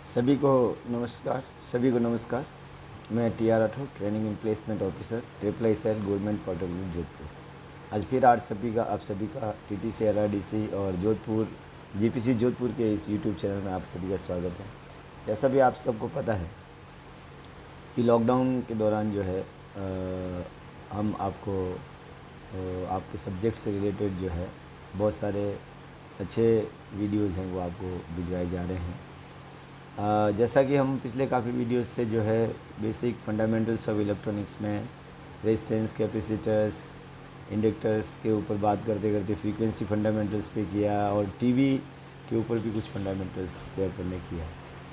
सभी को नमस्कार। मैं T R Rathore, training and placement officer, triple I sir government polytechnic Jodhpur. आज फिर आप सभी का टीटीसी आरआरडीसी और जोधपुर जीपीसी जोधपुर के इस यूट्यूब चैनल में आप सभी का स्वागत है। जैसा भी आप सबको पता है कि लॉकडाउन के दौरान जो है हम आपको आपके सब्जेक्ट से रिलेटेड जो है बहुत सारे अच्छे वीडियोज़ हैं वो आपको भिजवाए जा रहे हैं। जैसा कि हम पिछले काफ़ी वीडियोस से जो है बेसिक फंडामेंटल्स ऑफ इलेक्ट्रॉनिक्स में रेजिस्टेंस, कैपेसिटर्स, इंडक्टर्स के ऊपर बात करते करते फ्रीक्वेंसी फंडामेंटल्स पे किया और टीवी के ऊपर भी कुछ फंडामेंटल्स पे करने किया।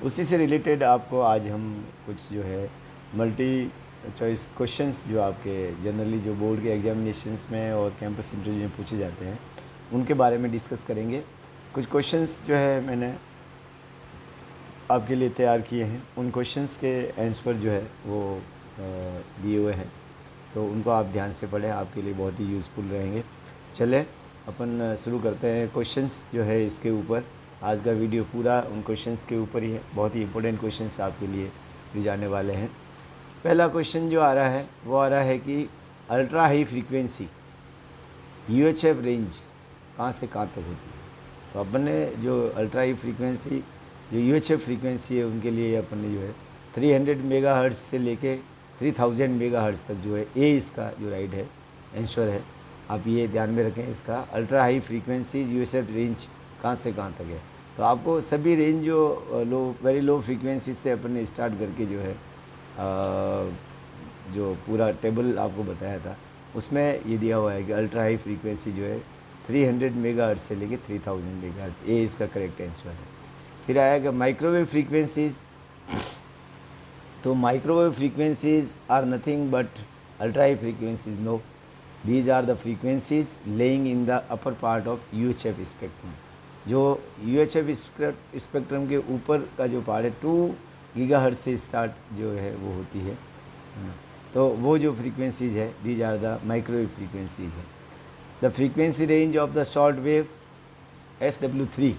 उसी से रिलेटेड आपको आज हम कुछ जो है मल्टी चॉइस क्वेश्चंस जो आपके जनरली जो बोर्ड के एग्जामिनेशंस में और कैंपस इंटरव्यू में पूछे जाते हैं उनके बारे में डिस्कस करेंगे। कुछ क्वेश्चंस जो है मैंने आपके लिए तैयार किए हैं, उन क्वेश्चंस के आंसर जो है वो दिए हुए हैं, तो उनको आप ध्यान से पढ़ें, आपके लिए बहुत ही यूज़फुल रहेंगे। चलें अपन शुरू करते हैं। क्वेश्चंस जो है इसके ऊपर आज का वीडियो पूरा उन क्वेश्चंस के ऊपर ही है। बहुत ही इंपॉर्टेंट क्वेश्चंस आपके लिए दी जाने वाले हैं। पहला क्वेश्चन जो आ रहा है वो आ रहा है कि ultra high frequency UHF range कहाँ से कहाँ तक होती है। तो अपन ने जो अल्ट्रा हाई फ्रीक्वेंसी जो UHF फ्रीक्वेंसी है उनके लिए अपन ने जो है 300 मेगाहर्ट्ज़ से लेके 3000 मेगाहर्ट्ज़ तक जो है ए इसका जो राइट है आंसर है। आप ये ध्यान में रखें, इसका ultra high frequency UHF range कहाँ से कहाँ तक है। तो आपको सभी रेंज जो वेरी लो फ्रीक्वेंसी से अपन ने स्टार्ट करके जो है जो पूरा टेबल आपको बताया था उसमें ये दिया हुआ है कि अल्ट्रा हाई फ्रीक्वेंसी जो है 300 मेगाहर्ट्ज़ से लेके 3000 मेगाहर्ट्ज़, ए इसका करेक्ट आंसर है। फिर आएगा माइक्रोवेव फ्रीक्वेंसीज। तो microwave frequencies are nothing but ultra high frequencies. No, these are the frequencies lying in the upper part of UHF spectrum. जो UHF स्पेक्ट्रम के ऊपर का जो पार्ट है 2 गीगाहर्ट्ज़ से स्टार्ट जो है वो होती है। तो वो जो फ्रीक्वेंसीज है these are the microwave frequencies है। The frequency range of the short wave SW3,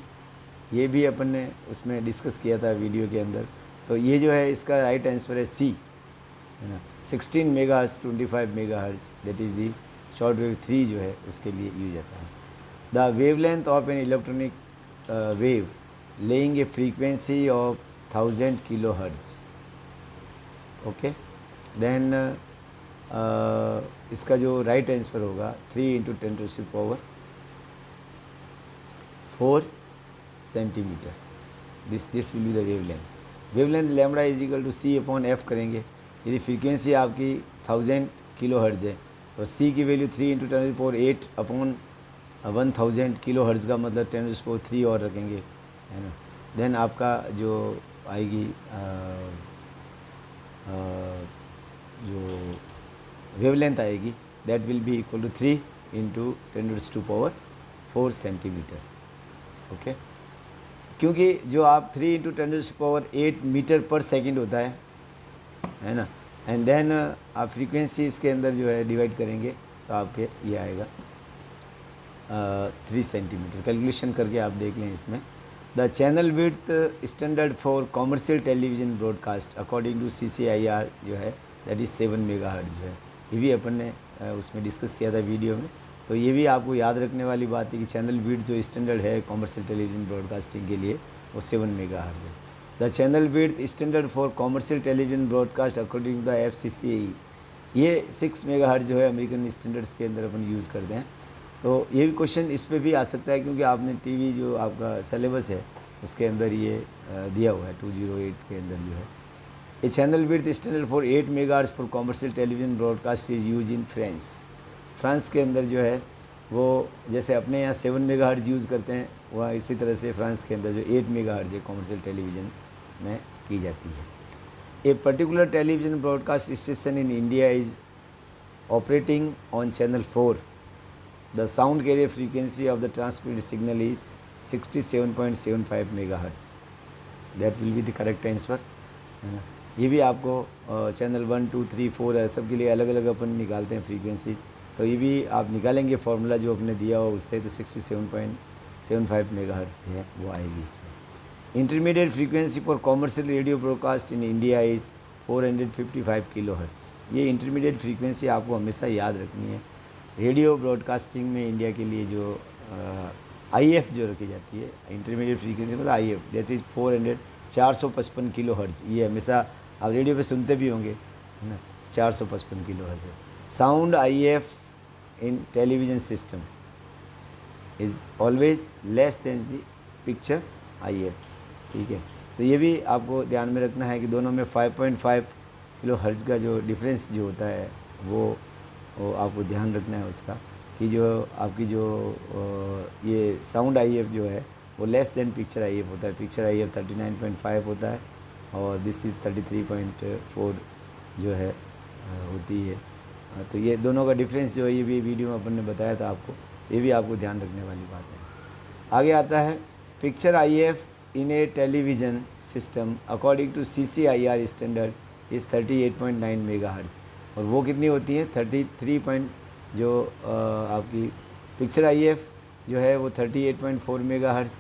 ये भी अपन ने उसमें डिस्कस किया था वीडियो के अंदर। तो ये जो है इसका राइट आंसर है सी, है ना। 16 megahertz 25 megahertz that is the short wave 3 जो है उसके लिए यूज जाता है। The wavelength of an electronic wave lying a frequency of 1000 kilohertz. Okay, then इसका जो राइट आंसर होगा 3 × 10⁴ centimetre. This will be the wavelength lambda is equal to C/F करेंगे। यदि फ्रीक्वेंसी आपकी 1000 किलोहर्ट्ज़ है तो C की वैल्यू 3 × 10⁴ 1000 किलोहर्ट्ज़ का मतलब 10⁴ और रखेंगे, है ना। देन आपका जो आएगी जो वेवलेंथ आएगी that will be equal to 3 × 10⁴ centimetre. Okay, क्योंकि जो आप 3 × 10⁸ मीटर पर सेकंड होता है ना। एंड देन आप फ्रीक्वेंसी इसके अंदर जो है डिवाइड करेंगे तो आपके ये आएगा 3 सेंटीमीटर। कैलकुलेशन करके आप देख लें इसमें। The channel width standard for commercial television broadcast according to CCIR जो है दैट इज़ 7 मेगाहर्ट्ज़ जो है। ये भी अपन ने उसमें डिस्कस किया था वीडियो में। तो ये भी आपको याद रखने वाली बात है कि चैनल विड्थ जो स्टैंडर्ड है कॉमर्शियल टेलीविजन ब्रॉडकास्टिंग के लिए वो 7 मेगाहर्ट्ज़ है। The channel width standard for commercial television broadcast according to the FCC ये 6 मेगाहर्ट्ज़ जो है अमेरिकन स्टैंडर्ड्स के अंदर अपन यूज़ करते हैं। तो ये भी क्वेश्चन इस पर भी आ सकता है क्योंकि आपने टीवी जो आपका सिलेबस है उसके अंदर ये दिया हुआ है 208 के अंदर जो है। A channel width standard for 8 megahertz for commercial television broadcast is use in France के अंदर जो है वो जैसे अपने यहाँ 7 मेगाहर्ट्ज़ यूज़ करते हैं वहाँ इसी तरह से फ्रांस के अंदर जो 8 मेगाहर्ट्ज़ है कॉमर्शियल टेलीविज़न में की जाती है। A particular television broadcast station in India is operating on channel 4। The sound carrier frequency of the transmitted signal is 67.75 megahertz. That will be the correct answer, है ना। ये भी आपको चैनल 1, 2, 3, 4 है सब के लिए अलग अलग अपन निकालते हैं फ्रीक्वेंसीज। तो ये भी आप निकालेंगे फार्मूला जो आपने दिया हो उससे, तो 67.75 मेगाहर्ट्ज़ है वो आएगी इसमें। Intermediate frequency for commercial radio broadcast in India is 455 kilo hertz. ये इंटरमीडिएट फ्रीक्वेंसी आपको हमेशा याद रखनी है। रेडियो ब्रॉडकास्टिंग में इंडिया के लिए जो IF जो रखी जाती है, इंटरमीडिएट फ्रीक्वेंसी मतलब IF, that is 455 kilo hertz. ये हमेशा आप रेडियो पे सुनते भी होंगे, है ना, 455 किलो हर्ट्ज़ है। Sound IF in television system is always less than the picture IF, ठीक है। तो ये भी आपको ध्यान में रखना है कि दोनों में 5.5 किलो हर्ट्ज़ का जो डिफरेंस जो होता है वो आपको ध्यान रखना है उसका, कि जो आपकी जो ये साउंड IF जो है वो लेस देन पिक्चर IF होता है। पिक्चर IF 39.5 होता है और दिस इज़ 33.4 जो है होती है। तो ये दोनों का डिफरेंस जो है ये भी वीडियो में अपन ने बताया था आपको, ये भी आपको ध्यान रखने वाली बात है। आगे आता है picture IF in a television system according to CCIR standard is 38.9 megahertz, और वो कितनी होती है 33 जो आपकी पिक्चर IF जो है वो 38.4 मेगाहर्ट्ज़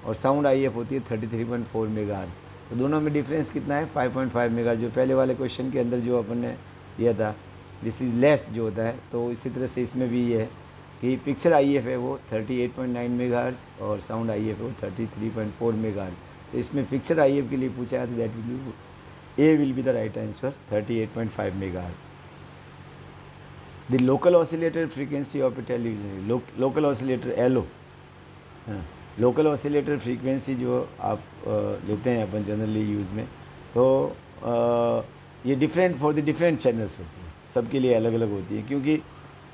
और साउंड IF होती है 33.4 मेगाहर्ट्ज़। तो दोनों में डिफरेंस कितना है 5.5 मेगाहर्ट्ज़। जो पहले वाले क्वेश्चन के अंदर जो अपन ने दिया था दिस इज़ लेस जो होता है, तो इसी तरह से इसमें भी ये है कि पिक्चर IF है वो 38.9 मेगाहर्ट्ज़ और साउंड IF है वो 33.4 मेगाहर्ट्ज़। तो इसमें पिक्चर IF के लिए पूछा है तो that will be the right answer 38.5 megahertz. The local oscillator frequency of A television, local oscillator LO, local oscillator frequency जो आप लेते हैं अपन जनरली यूज़ में, तो ये different for the different channels होती है, सबके लिए अलग अलग होती है, क्योंकि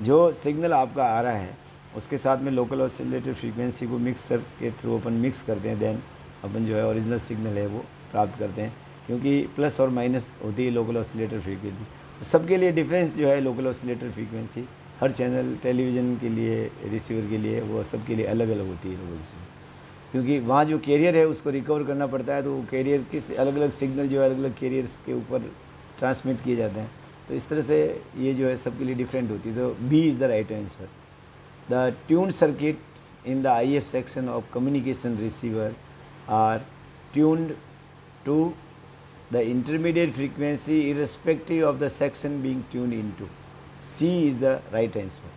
जो सिग्नल आपका आ रहा है उसके साथ में लोकल ऑसिलेटर फ्रीक्वेंसी को मिक्सर के थ्रू अपन मिक्स करते हैं, देन अपन जो है ओरिजिनल सिग्नल है वो प्राप्त करते हैं, क्योंकि प्लस और माइनस होती है लोकल ऑसिलेटर फ्रीक्वेंसी। तो सबके लिए डिफरेंस जो है लोकल ऑसिलेटर फ्रीक्वेंसी हर चैनल टेलीविज़न के लिए रिसीवर के लिए वो सबके लिए अलग अलग होती है लोकल रिसीवर, क्योंकि वहाँ जो कैरियर है उसको रिकवर करना पड़ता है, तो वो कैरियर किस अलग अलग सिग्नल जो है अलग अलग कैरियर्स के ऊपर ट्रांसमिट किए जाते हैं। तो इस तरह से ये जो है सबके लिए डिफरेंट होती है। तो B is the right answer. The tune circuit in the IF section of communication receiver are tuned to the intermediate frequency irrespective of the section being tuned into. C is the right answer.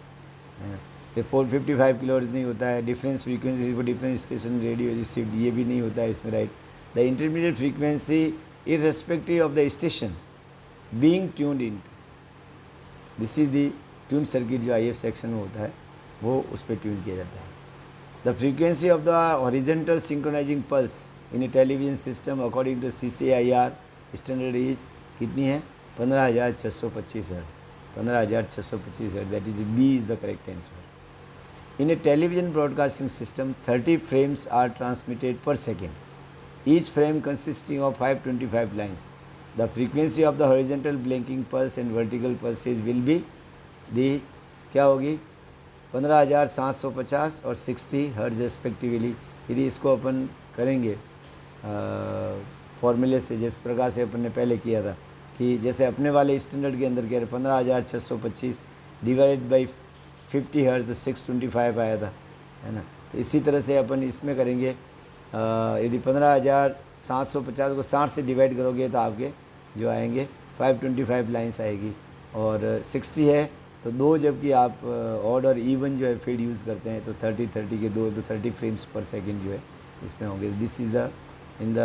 ये 455 kilohertz नहीं होता है, difference frequency for different station radio received ये भी नहीं होता है इसमें, right. The intermediate frequency irrespective of the station being tuned into, this is the tune circuit जो IF सेक्शन में होता है वो उस पर ट्यून किया जाता है। The frequency of the horizontal synchronizing pulse in a television system according to CCIR standard is कितनी है 15,625 hertz, 15,625 hertz, that is B is the correct answer. In a television broadcasting system 30 frames are transmitted per second, each frame consisting of 525 lines. The frequency of the horizontal blinking pulse and vertical pulses will be the क्या होगी 15,750 और 60 hertz respectively. यदि इसको अपन करेंगे फॉर्मूले से जिस प्रकार से अपन ने पहले किया था कि जैसे अपने वाले स्टैंडर्ड के अंदर कह रहे 15,625 डिवाइडेड बाई 50 हर्ट्ज़ तो 625 आया था, है ना। तो इसी तरह से अपन इसमें करेंगे, यदि 15,750 को 60 से डिवाइड करोगे तो आपके जो आएंगे 525 लाइन्स आएगी, और 60 है तो दो, जबकि आप ऑड और इवन जो है फीड यूज़ करते हैं तो 30 के दो तो 30 फ्रेम्स पर सेकंड जो है इसमें होंगे। This is the in the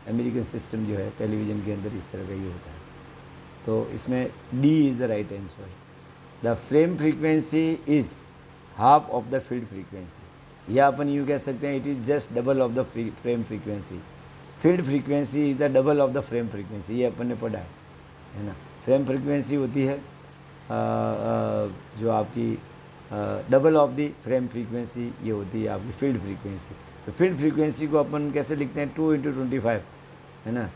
American system जो है टेलीविज़न के अंदर इस तरह का ही होता है। तो इसमें D is the right answer. The frame frequency is half of the field frequency, या अपन यूँ कह सकते हैं it is just double of the frame frequency. Field frequency is the double of the frame frequency, ये अपन ने पढ़ा है ना। फ्रेम फ्रीक्वेंसी होती है जो आपकी double of the frame frequency, ये होती है आपकी फील्ड फ्रीक्वेंसी। तो फील्ड फ्रीक्वेंसी को अपन कैसे लिखते हैं 2 × 25, है ना।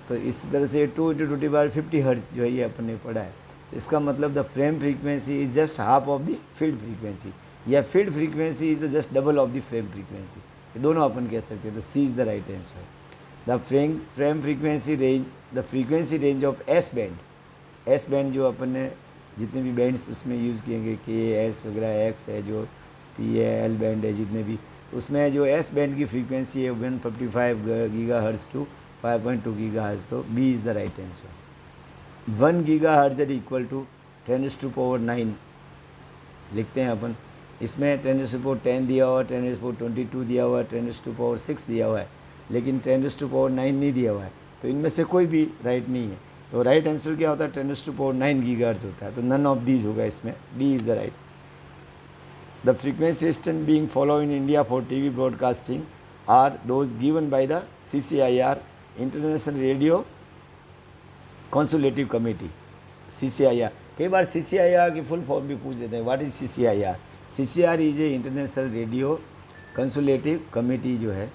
तो इस तरह से 2 × 25 50 हर्ट्ज़ जो है ये अपन ने पढ़ा है। इसका मतलब the frame frequency is just half of the field frequency, या field frequency is the just double of the frame frequency, ये दोनों अपन कह सकते हैं। तो C is the right answer. The frame frequency range, the frequency range of S band, S band जो अपन ने जितने भी बैंड्स उसमें यूज़ किएंगे K, S वगैरह, X है जो P है, L बैंड है जितने भी, तो उसमें जो एस बैंड की फ्रीक्वेंसी है 155 गीगाहर्ट्ज़ टू 5.2 गीगाहर्ट्ज़, तो B is the right answer. 1 gigahertz is equal to 10⁻⁹ लिखते हैं अपन। इसमें 10⁻10 दिया हुआ है, 10⁻22 दिया हुआ है, 10⁻6 दिया हुआ है, लेकिन 10⁻9 नहीं दिया हुआ है, तो इनमें से कोई भी राइट नहीं है। तो राइट आंसर क्या होता है? 10⁻9 गीगाहर्ट्ज़ होता है, तो नन ऑफ दीज होगा इसमें, D is the right. The frequency system being followed in India for TV broadcasting are those given by the CCIR, International Radio Consultative Committee, CCIR। कई बार CCIR की फुल फॉर्म भी पूछ लेते हैं, what is CCIR? CCIR is a international radio consultative committee, जो है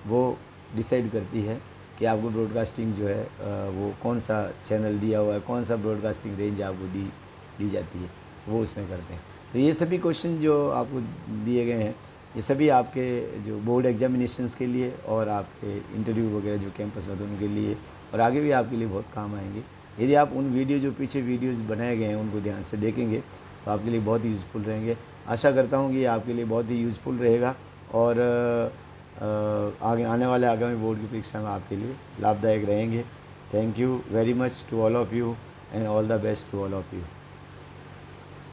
वो डिसाइड करती है कि आपको ब्रॉडकास्टिंग जो है वो कौन सा चैनल दिया हुआ है, कौन सा ब्रॉडकास्टिंग रेंज आपको दी जाती है, वो उसमें करते हैं। तो ये सभी क्वेश्चन जो आपको दिए गए हैं, ये सभी आपके जो बोर्ड एग्जामिनेशंस के लिए और आपके इंटरव्यू वगैरह जो कैंपस में उनके लिए और आगे भी आपके लिए बहुत काम आएंगे। यदि आप उन वीडियो जो पीछे वीडियोस बनाए गए हैं उनको ध्यान से देखेंगे तो आपके लिए बहुत ही यूज़फुल रहेंगे। आशा करता हूँ कि आपके लिए बहुत ही यूज़फुल रहेगा और आगे आने वाले आगामी बोर्ड की परीक्षा में आपके लिए लाभदायक रहेंगे। Thank you very much to all of you and all the best to all of you.